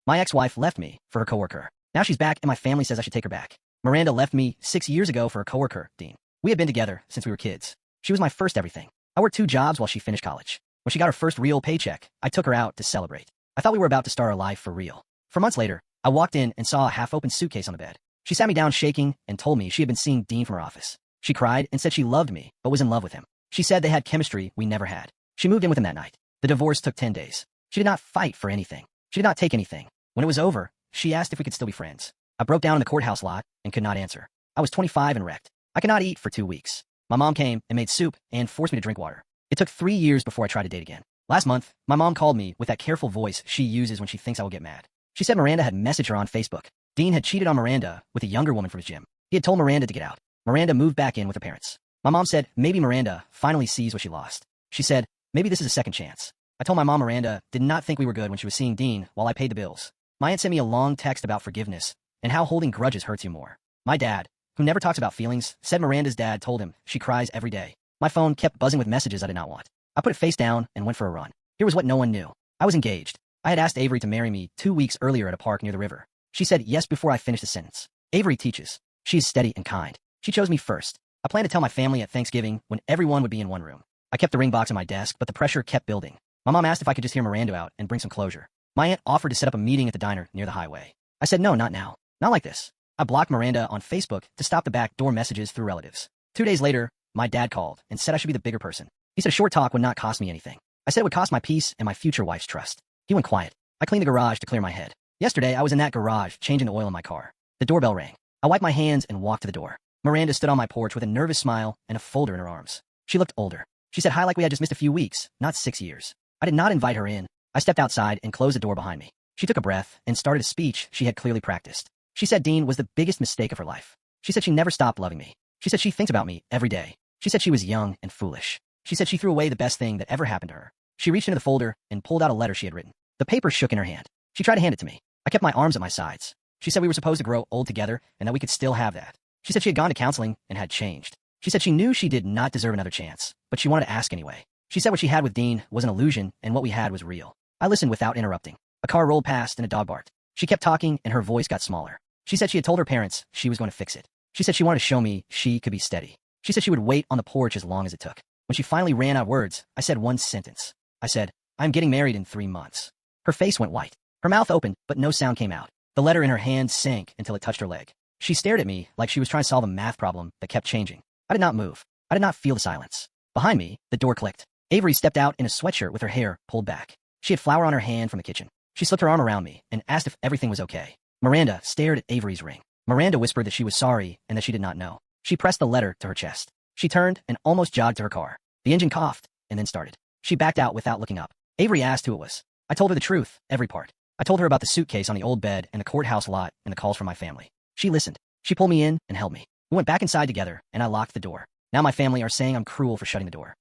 My ex-wife left me for her coworker. Now she's back and my family says I should take her back. Miranda left me 6 years ago for a coworker, Dean. We had been together since we were kids. She was my first everything. I worked 2 jobs while she finished college. When she got her first real paycheck, I took her out to celebrate. I thought we were about to start our life for real. 4 months later, I walked in and saw a half-open suitcase on the bed. She sat me down shaking and told me she had been seeing Dean from her office. She cried and said she loved me, but was in love with him. She said they had chemistry we never had. She moved in with him that night. The divorce took 10 days. She did not fight for anything. She did not take anything. When it was over, she asked if we could still be friends. I broke down in the courthouse lot and could not answer. I was 25 and wrecked. I could not eat for 2 weeks. My mom came and made soup and forced me to drink water. It took 3 years before I tried to date again. Last month, my mom called me with that careful voice she uses when she thinks I will get mad. She said Miranda had messaged her on Facebook. Dean had cheated on Miranda with a younger woman from his gym. He had told Miranda to get out. Miranda moved back in with her parents. My mom said maybe Miranda finally sees what she lost. She said, maybe this is a second chance. I told my mom Miranda did not think we were good when she was seeing Dean while I paid the bills. My aunt sent me a long text about forgiveness and how holding grudges hurts you more. My dad, who never talks about feelings, said Miranda's dad told him she cries every day. My phone kept buzzing with messages I did not want. I put it face down and went for a run. Here was what no one knew. I was engaged. I had asked Avery to marry me 2 weeks earlier at a park near the river. She said yes before I finished the sentence. Avery teaches. She is steady and kind. She chose me first. I planned to tell my family at Thanksgiving when everyone would be in one room. I kept the ring box on my desk, but the pressure kept building. My mom asked if I could just hear Miranda out and bring some closure. My aunt offered to set up a meeting at the diner near the highway. I said no, not now. Not like this. I blocked Miranda on Facebook to stop the backdoor messages through relatives. 2 days later, my dad called and said I should be the bigger person. He said a short talk would not cost me anything. I said it would cost my peace and my future wife's trust. He went quiet. I cleaned the garage to clear my head. Yesterday, I was in that garage changing the oil in my car. The doorbell rang. I wiped my hands and walked to the door. Miranda stood on my porch with a nervous smile and a folder in her arms. She looked older. She said hi like we had just missed a few weeks, not 6 years. I did not invite her in. I stepped outside and closed the door behind me. She took a breath and started a speech she had clearly practiced. She said Dean was the biggest mistake of her life. She said she never stopped loving me. She said she thinks about me every day. She said she was young and foolish. She said she threw away the best thing that ever happened to her. She reached into the folder and pulled out a letter she had written. The paper shook in her hand. She tried to hand it to me. I kept my arms at my sides. She said we were supposed to grow old together and that we could still have that. She said she had gone to counseling and had changed. She said she knew she did not deserve another chance, but she wanted to ask anyway. She said what she had with Dean was an illusion and what we had was real. I listened without interrupting. A car rolled past and a dog barked. She kept talking and her voice got smaller. She said she had told her parents she was going to fix it. She said she wanted to show me she could be steady. She said she would wait on the porch as long as it took. When she finally ran out of words, I said one sentence. I said, I'm getting married in 3 months. Her face went white. Her mouth opened, but no sound came out. The letter in her hand sank until it touched her leg. She stared at me like she was trying to solve a math problem that kept changing. I did not move. I did not feel the silence. Behind me, the door clicked. Avery stepped out in a sweatshirt with her hair pulled back. She had flour on her hand from the kitchen. She slipped her arm around me and asked if everything was okay. Miranda stared at Avery's ring. Miranda whispered that she was sorry and that she did not know. She pressed the letter to her chest. She turned and almost jogged to her car. The engine coughed and then started. She backed out without looking up. Avery asked who it was. I told her the truth, every part. I told her about the suitcase on the old bed and the courthouse lot and the calls from my family. She listened. She pulled me in and held me. We went back inside together and I locked the door. Now my family are saying I'm cruel for shutting the door.